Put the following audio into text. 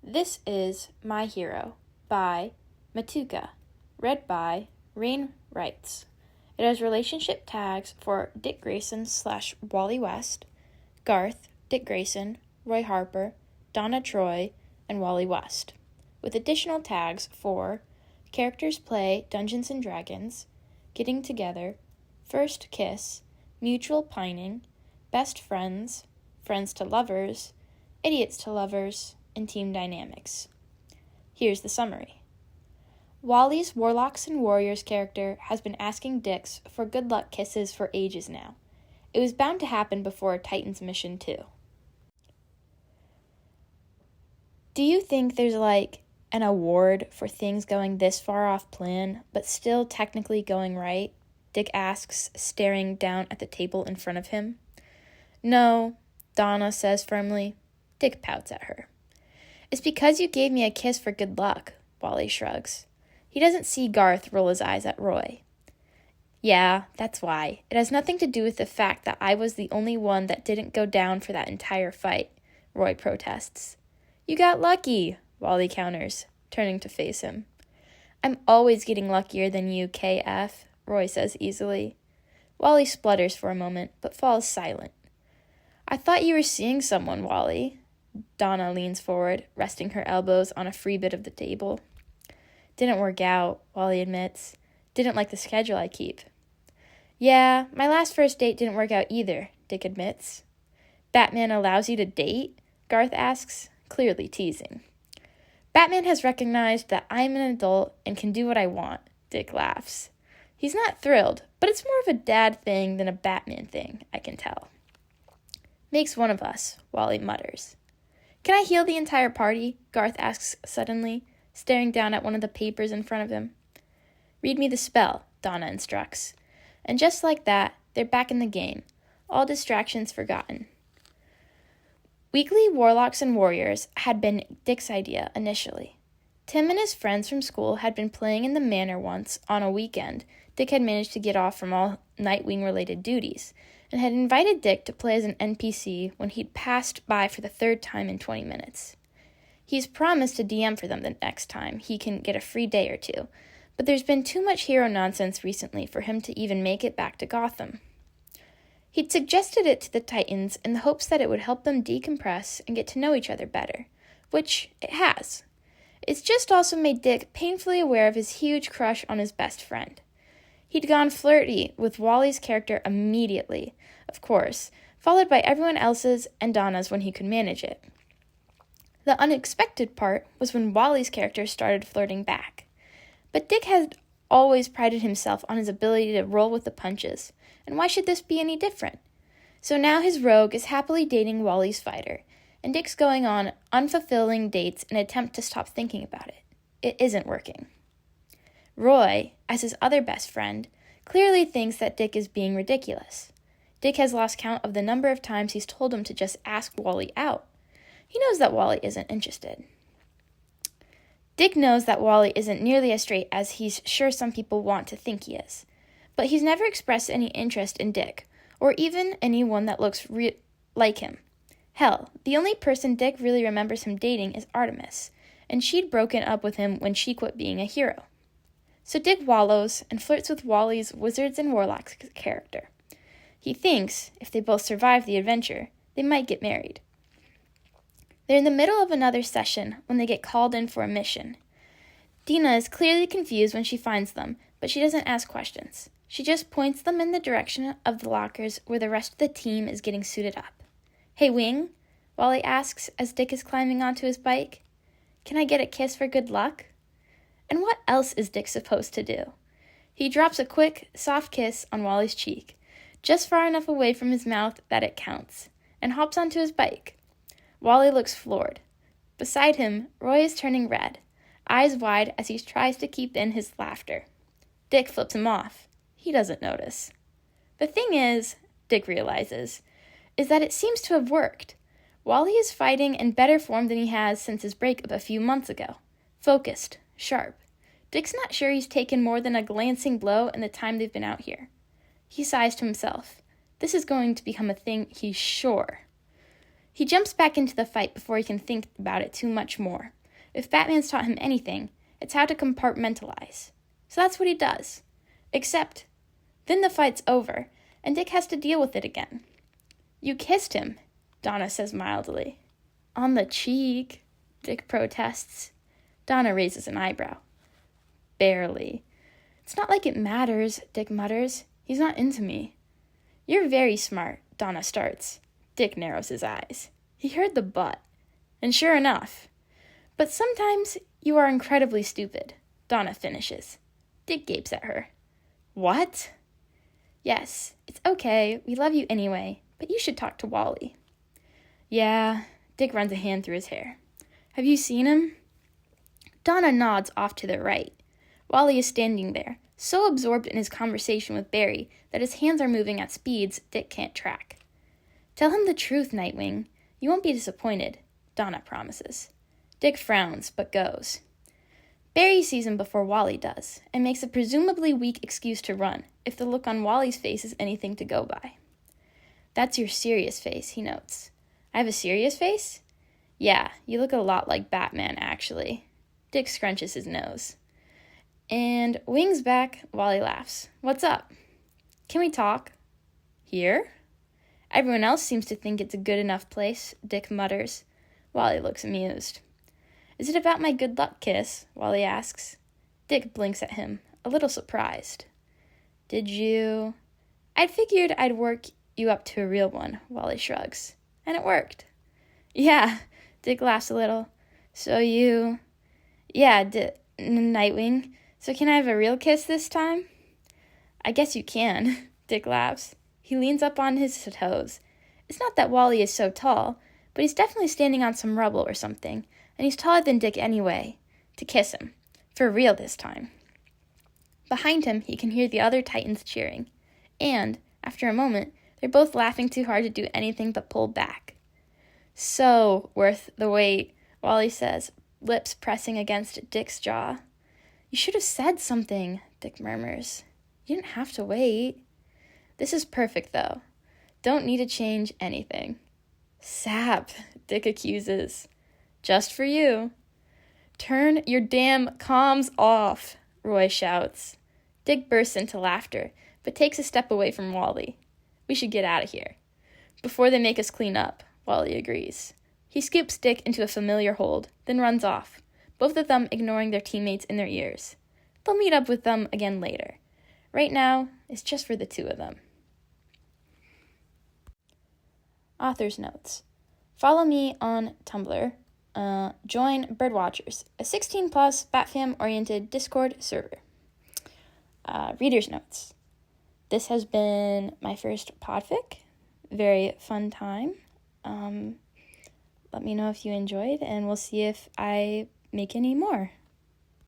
This is My Hero by Matuka, read by Rain Writes. It has relationship tags for Dick Grayson / Wally West, Garth, Dick Grayson, Roy Harper, Donna Troy, and Wally West, with additional tags for Characters Play Dungeons & Dragons, Getting Together, First Kiss, Mutual Pining, Best Friends, Friends to Lovers, Idiots to Lovers, and Team Dynamics. Here's the summary. Wally's Warlocks and Warriors character has been asking Dix for good luck kisses for ages now. It was bound to happen before Titan's mission too. Do you think there's an award for things going this far off plan, but still technically going right? Dick asks, staring down at the table in front of him. No, Donna says firmly. Dick pouts at her. It's because you gave me a kiss for good luck, Wally shrugs. He doesn't see Garth roll his eyes at Roy. Yeah, that's why. It has nothing to do with the fact that I was the only one that didn't go down for that entire fight, Roy protests. You got lucky, Wally counters, turning to face him. I'm always getting luckier than you, KF, Roy says easily. Wally splutters for a moment, but falls silent. I thought you were seeing someone, Wally. Donna leans forward, resting her elbows on a free bit of the table. Didn't work out, Wally admits. Didn't like the schedule I keep. Yeah, my last first date didn't work out either, Dick admits. Batman allows you to date? Garth asks, clearly teasing. Batman has recognized that I'm an adult and can do what I want, Dick laughs. He's not thrilled, but it's more of a dad thing than a Batman thing, I can tell. Makes one of us, Wally mutters. Can I heal the entire party? Garth asks suddenly, staring down at one of the papers in front of him. Read me the spell, Donna instructs. And just like that, they're back in the game, all distractions forgotten. Weekly Warlocks and Warriors had been Dick's idea initially. Tim and his friends from school had been playing in the manor once on a weekend. Dick had managed to get off from all Nightwing-related duties, and had invited Dick to play as an NPC when he'd passed by for the third time in 20 minutes. He's promised to DM for them the next time he can get a free day or two, but there's been too much hero nonsense recently for him to even make it back to Gotham. He'd suggested it to the Titans in the hopes that it would help them decompress and get to know each other better, which it has. It's just also made Dick painfully aware of his huge crush on his best friend. He'd gone flirty with Wally's character immediately, of course, followed by everyone else's and Donna's when he could manage it. The unexpected part was when Wally's character started flirting back. But Dick had always prided himself on his ability to roll with the punches, and why should this be any different? So now his rogue is happily dating Wally's fighter, and Dick's going on unfulfilling dates in an attempt to stop thinking about it. It isn't working. Roy, as his other best friend, clearly thinks that Dick is being ridiculous. Dick has lost count of the number of times he's told him to just ask Wally out. He knows that Wally isn't interested. Dick knows that Wally isn't nearly as straight as he's sure some people want to think he is. But he's never expressed any interest in Dick, or even anyone that looks like him. Hell, the only person Dick really remembers him dating is Artemis, and she'd broken up with him when she quit being a hero. So Dick wallows and flirts with Wally's Wizards and Warlocks character. He thinks, if they both survive the adventure, they might get married. They're in the middle of another session when they get called in for a mission. Dina is clearly confused when she finds them, but she doesn't ask questions. She just points them in the direction of the lockers where the rest of the team is getting suited up. Hey, Wing, Wally asks as Dick is climbing onto his bike. Can I get a kiss for good luck? And what else is Dick supposed to do? He drops a quick, soft kiss on Wally's cheek, just far enough away from his mouth that it counts, and hops onto his bike. Wally looks floored. Beside him, Roy is turning red, eyes wide as he tries to keep in his laughter. Dick flips him off. He doesn't notice. The thing is, Dick realizes, is that it seems to have worked. Wally is fighting in better form than he has since his breakup a few months ago. Focused. Sharp. Dick's not sure he's taken more than a glancing blow in the time they've been out here. He sighs to himself. This is going to become a thing he's sure. He jumps back into the fight before he can think about it too much more. If Batman's taught him anything, it's how to compartmentalize. So that's what he does. Except, then the fight's over, and Dick has to deal with it again. You kissed him, Donna says mildly. On the cheek, Dick protests. Donna raises an eyebrow. Barely. It's not like it matters, Dick mutters. He's not into me. You're very smart, Donna starts. Dick narrows his eyes. He heard the but. And sure enough. But sometimes you are incredibly stupid, Donna finishes. Dick gapes at her. What? Yes, it's okay. We love you anyway, but you should talk to Wally. Yeah, Dick runs a hand through his hair. Have you seen him? Donna nods off to the right. Wally is standing there, so absorbed in his conversation with Barry that his hands are moving at speeds Dick can't track. Tell him the truth, Nightwing. You won't be disappointed, Donna promises. Dick frowns, but goes. Barry sees him before Wally does, and makes a presumably weak excuse to run, if the look on Wally's face is anything to go by. That's your serious face, he notes. I have a serious face? Yeah, you look a lot like Batman, actually. Dick scrunches his nose. And Wing's back, Wally laughs. What's up? Can we talk? Here? Everyone else seems to think it's a good enough place, Dick mutters. Wally looks amused. Is it about my good luck kiss? Wally asks. Dick blinks at him, a little surprised. Did you? I'd figured I'd work you up to a real one, Wally shrugs. And it worked. Yeah, Dick laughs a little. So you... Yeah, Nightwing. So can I have a real kiss this time? I guess you can, Dick laughs. He leans up on his toes. It's not that Wally is so tall, but he's definitely standing on some rubble or something, and he's taller than Dick anyway. To kiss him. For real this time. Behind him, he can hear the other Titans cheering. And, after a moment, they're both laughing too hard to do anything but pull back. So worth the wait, Wally says, lips pressing against Dick's jaw. You should have said something, Dick murmurs. You didn't have to wait. This is perfect, though. Don't need to change anything. Sap, Dick accuses. Just for you. Turn your damn comms off, Roy shouts. Dick bursts into laughter, but takes a step away from Wally. We should get out of here. Before they make us clean up, Wally agrees. He scoops Dick into a familiar hold, then runs off, both of them ignoring their teammates in their ears. They'll meet up with them again later. Right now, it's just for the two of them. Author's notes. Follow me on Tumblr. Join Birdwatchers, a 16-plus Batfam-oriented Discord server. Reader's notes. This has been my first Podfic. Very fun time. Let me know if you enjoyed, and we'll see if I make any more.